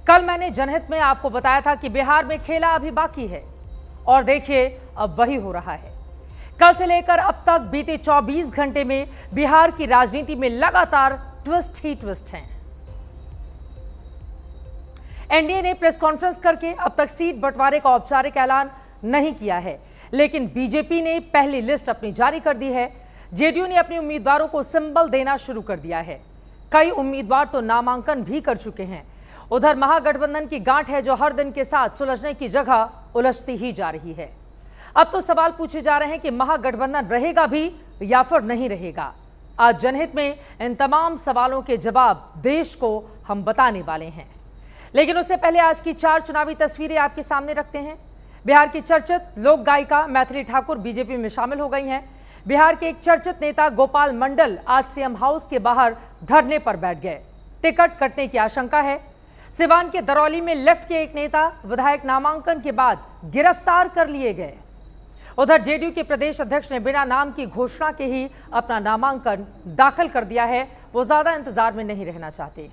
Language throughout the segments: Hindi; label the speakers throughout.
Speaker 1: कल मैंने जनहित में आपको बताया था कि बिहार में खेला अभी बाकी है और देखिए अब वही हो रहा है। कल से लेकर अब तक बीते 24 घंटे में बिहार की राजनीति में लगातार ट्विस्ट ही ट्विस्ट हैं। एनडीए ने प्रेस कॉन्फ्रेंस करके अब तक सीट बंटवारे का औपचारिक ऐलान नहीं किया है, लेकिन बीजेपी ने पहली लिस्ट अपनी जारी कर दी है। जेडीयू ने अपने उम्मीदवारों को सिंबल देना शुरू कर दिया है। कई उम्मीदवार तो नामांकन भी कर चुके हैं। उधर महागठबंधन की गांठ है जो हर दिन के साथ सुलझने की जगह उलझती ही जा रही है। अब तो सवाल पूछे जा रहे हैं कि महागठबंधन रहेगा भी या फिर नहीं रहेगा। आज जनहित में इन तमाम सवालों के जवाब देश को हम बताने वाले हैं, लेकिन उससे पहले आज की 4 चुनावी तस्वीरें आपके सामने रखते हैं। बिहार की चर्चित लोक गायिका मैथिली ठाकुर बीजेपी में शामिल हो गई हैं। बिहार के एक चर्चित नेता गोपाल मंडल आज सीएम हाउस के बाहर धरने पर बैठ गए। टिकट कटने की आशंका है। सिवान के दरौली में लेफ्ट के एक नेता विधायक नामांकन के बाद गिरफ्तार कर लिए गए। उधर जेडीयू के प्रदेश अध्यक्ष ने बिना नाम की घोषणा के ही अपना नामांकन दाखिल कर दिया है। वो ज्यादा इंतजार में नहीं रहना चाहते।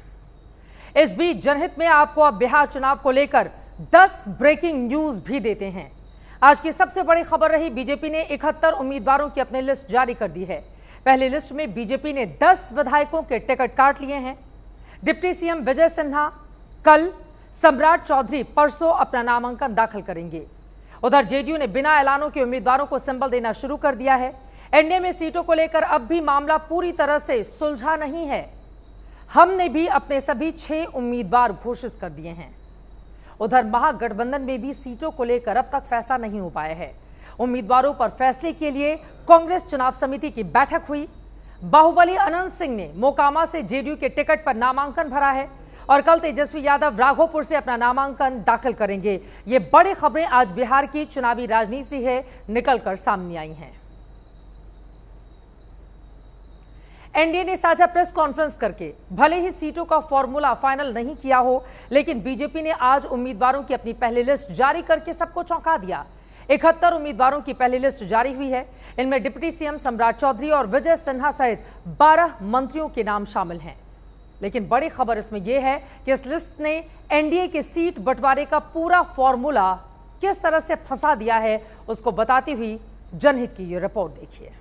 Speaker 1: इस बीच जनहित में आपको अब बिहार चुनाव को लेकर 10 ब्रेकिंग न्यूज भी देते हैं। आज की सबसे बड़ी खबर रही, बीजेपी ने 71 उम्मीदवारों की अपनी लिस्ट जारी कर दी है। पहली लिस्ट में बीजेपी ने 10 विधायकों के टिकट काट लिए हैं। डिप्टी सीएम विजय सिन्हा कल, सम्राट चौधरी परसों अपना नामांकन दाखिल करेंगे। उधर जेडीयू ने बिना ऐलानों के उम्मीदवारों को सिंबल देना शुरू कर दिया है। एनडीए में सीटों को लेकर अब भी मामला पूरी तरह से सुलझा नहीं है। हमने भी अपने सभी 6 उम्मीदवार घोषित कर दिए हैं। उधर महागठबंधन में भी सीटों को लेकर अब तक फैसला नहीं हो पाया है। उम्मीदवारों पर फैसले के लिए कांग्रेस चुनाव समिति की बैठक हुई। बाहुबली अनंत सिंह ने मोकामा से जेडीयू के टिकट पर नामांकन भरा है और कल तेजस्वी यादव राघोपुर से अपना नामांकन दाखिल करेंगे। ये बड़ी खबरें आज बिहार की चुनावी राजनीति है निकलकर सामने आई हैं। एनडीए ने साझा प्रेस कॉन्फ्रेंस करके भले ही सीटों का फॉर्मूला फाइनल नहीं किया हो, लेकिन बीजेपी ने आज उम्मीदवारों की अपनी पहली लिस्ट जारी करके सबको चौंका दिया। 71 उम्मीदवारों की पहली लिस्ट जारी हुई है। इनमें डिप्टी सीएम सम्राट चौधरी और विजय सिन्हा सहित 12 मंत्रियों के नाम शामिल हैं। लेकिन बड़ी खबर इसमें यह है कि इस लिस्ट ने एनडीए के सीट बंटवारे का पूरा फॉर्मूला किस तरह से फंसा दिया है, उसको बताती हुई जनहित की ये रिपोर्ट देखिए।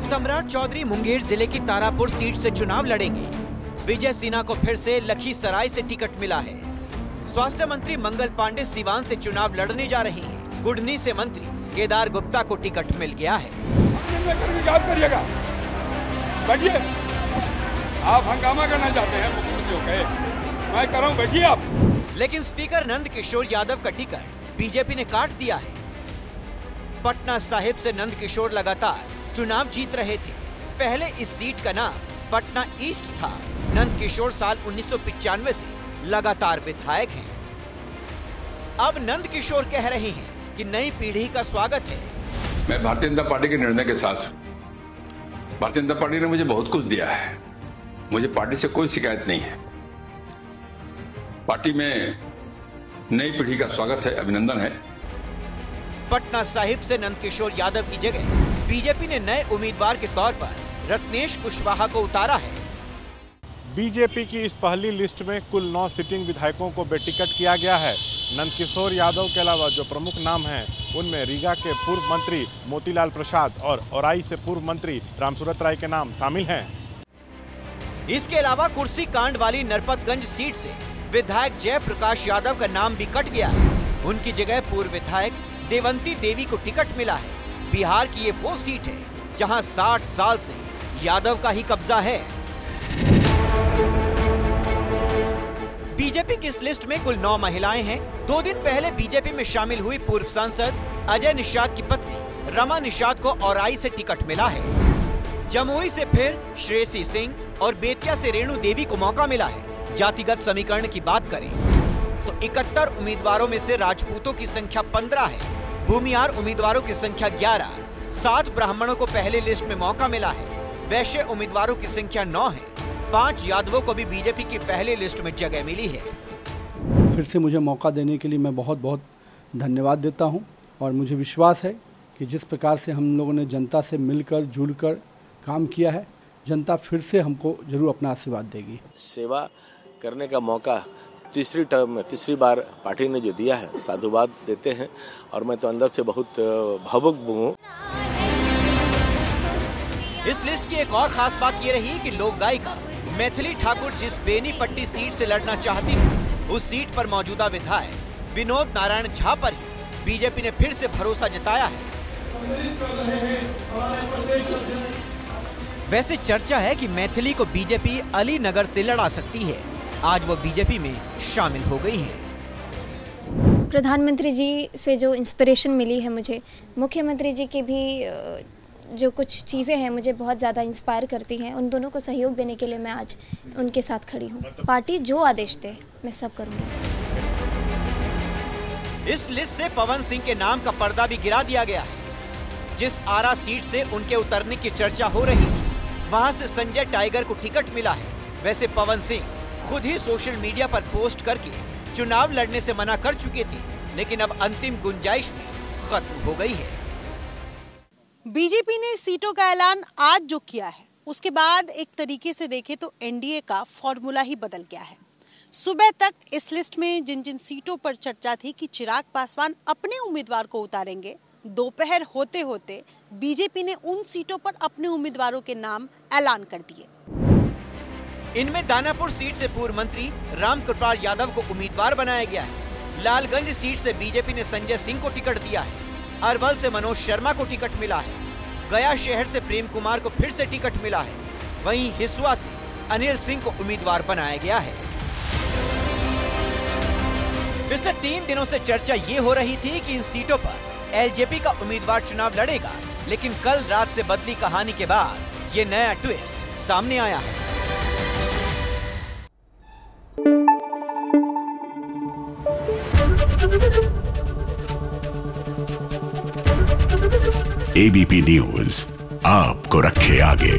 Speaker 2: सम्राट चौधरी मुंगेर जिले की तारापुर सीट से चुनाव लड़ेंगे। विजय सिन्हा को फिर से लखीसराय से टिकट मिला है। स्वास्थ्य मंत्री मंगल पांडे सीवान से चुनाव लड़ने जा रही हैं। गुडनी से मंत्री केदार गुप्ता को टिकट मिल गया है।
Speaker 3: याद करिएगा, बैठिए। आप हंगामा करना चाहते हैं मुख्यमंत्री होकर, मैं कर रहा हूं, बैठिए आप।
Speaker 2: लेकिन स्पीकर नंद किशोर यादव का टिकट बीजेपी ने काट दिया है। पटना साहिब से नंद किशोर लगातार चुनाव जीत रहे थे। पहले इस सीट का नाम पटना ईस्ट था। नंद किशोर साल 1995 से लगातार विधायक हैं। अब नंद किशोर कह रहे हैं कि नई पीढ़ी का स्वागत है।
Speaker 3: मैं भारतीय जनता पार्टी के निर्णय के साथ, भारतीय जनता पार्टी ने मुझे बहुत कुछ दिया है। मुझे पार्टी से कोई शिकायत नहीं है। पार्टी में नई पीढ़ी का स्वागत है, अभिनंदन है।
Speaker 2: पटना साहिब से नंद किशोर यादव की जगह बीजेपी ने नए उम्मीदवार के तौर पर रत्नेश कुशवाहा को उतारा है।
Speaker 4: बीजेपी की इस पहली लिस्ट में कुल 9 सिटिंग विधायकों को बेटिकट किया गया है। नंदकिशोर यादव के अलावा जो प्रमुख नाम हैं उनमें रीगा के पूर्व मंत्री मोतीलाल प्रसाद और औराई से पूर्व मंत्री रामसूरत राय के नाम शामिल हैं।
Speaker 2: इसके अलावा कुर्सी कांड वाली नरपतगंज सीट से विधायक जयप्रकाश यादव का नाम भी कट गया है। उनकी जगह पूर्व विधायक देवंती देवी को टिकट मिला है। बिहार की ये वो सीट है जहां 60 साल से यादव का ही कब्जा है। बीजेपी की इस लिस्ट में कुल 9 महिलाएं हैं। 2 दिन पहले बीजेपी में शामिल हुई पूर्व सांसद अजय निषाद की पत्नी रमा निषाद को औराई से टिकट मिला है। जमुई से फिर श्रेयसी सिंह और बेतिया से रेणु देवी को मौका मिला है। जातिगत समीकरण की बात करें तो 71 उम्मीदवारों में से राजपूतों की संख्या 15 है, भूमिहार उम्मीदवारों की संख्या 11, 7 ब्राह्मणों को पहले लिस्ट में मौका मिला है, वैश्य उम्मीदवारों की संख्या 9 है, 5 यादवों को भी बीजेपी की पहली लिस्ट में जगह मिली है।
Speaker 5: फिर से मुझे मौका देने के लिए मैं बहुत बहुत धन्यवाद देता हूं और मुझे विश्वास है कि जिस प्रकार से हम लोगों ने जनता से मिलकर जुलकर काम किया है, जनता फिर से हमको जरूर अपना आशीर्वाद देगी।
Speaker 6: सेवा करने का मौका तीसरी टर्म में तीसरी बार पार्टी ने जो दिया है, साधुवाद देते हैं और मैं तो अंदर से बहुत भावुक हूँ।
Speaker 2: इस लिस्ट की एक और खास बात ये रही कि लोक गायिका मैथिली ठाकुर जिस बेनीपट्टी सीट से लड़ना चाहती थी, उस सीट पर मौजूदा विधायक विनोद नारायण झा पर ही बीजेपी ने फिर से भरोसा जताया है। वैसे चर्चा है कि मैथिली को बीजेपी अलीनगर से लड़ा सकती है। आज वो बीजेपी में शामिल हो गई हैं।
Speaker 7: प्रधानमंत्री जी से जो इंस्पिरेशन मिली है मुझे, मुख्यमंत्री जी की भी जो कुछ चीज़ें हैं मुझे बहुत ज़्यादा इंस्पायर करती हैं। उन दोनों को सहयोग देने के लिए मैं आज उनके साथ खड़ी हूँ। पार्टी जो आदेश दे मैं सब करूँगी।
Speaker 2: इस लिस्ट से पवन सिंह के नाम का पर्दा भी गिरा दिया गया है। जिस आरा सीट से उनके उतरने की चर्चा हो रही थी, वहां से संजय टाइगर को टिकट मिला है। वैसे पवन सिंह खुद ही सोशल मीडिया पर पोस्ट करके चुनाव लड़ने से मना कर चुके थे, लेकिन अब अंतिम गुंजाइश भी खत्म हो गई है।
Speaker 8: बीजेपी ने सीटों का ऐलान आज जो किया है, उसके बाद एक तरीके से देखें तो एनडीए का फॉर्मूला ही बदल गया है। सुबह तक इस लिस्ट में जिन जिन सीटों पर चर्चा थी कि चिराग पासवान अपने उम्मीदवार को उतारेंगे, दोपहर होते होते बीजेपी ने उन सीटों पर अपने उम्मीदवारों के नाम ऐलान कर दिए।
Speaker 2: इनमें दानापुर सीट से पूर्व मंत्री रामकृपाल यादव को उम्मीदवार बनाया गया है। लालगंज सीट से बीजेपी ने संजय सिंह को टिकट दिया है। अरवल से मनोज शर्मा को टिकट मिला है। गया शहर से प्रेम कुमार को फिर से टिकट मिला है। वहीं हिसुआ से अनिल सिंह को उम्मीदवार बनाया गया है। पिछले 3 दिनों से चर्चा ये हो रही थी कि इन सीटों पर एलजेपी का उम्मीदवार चुनाव लड़ेगा, लेकिन कल रात से बदली कहानी के बाद ये नया ट्विस्ट सामने आया है।
Speaker 9: एबीपी न्यूज आपको रखे आगे।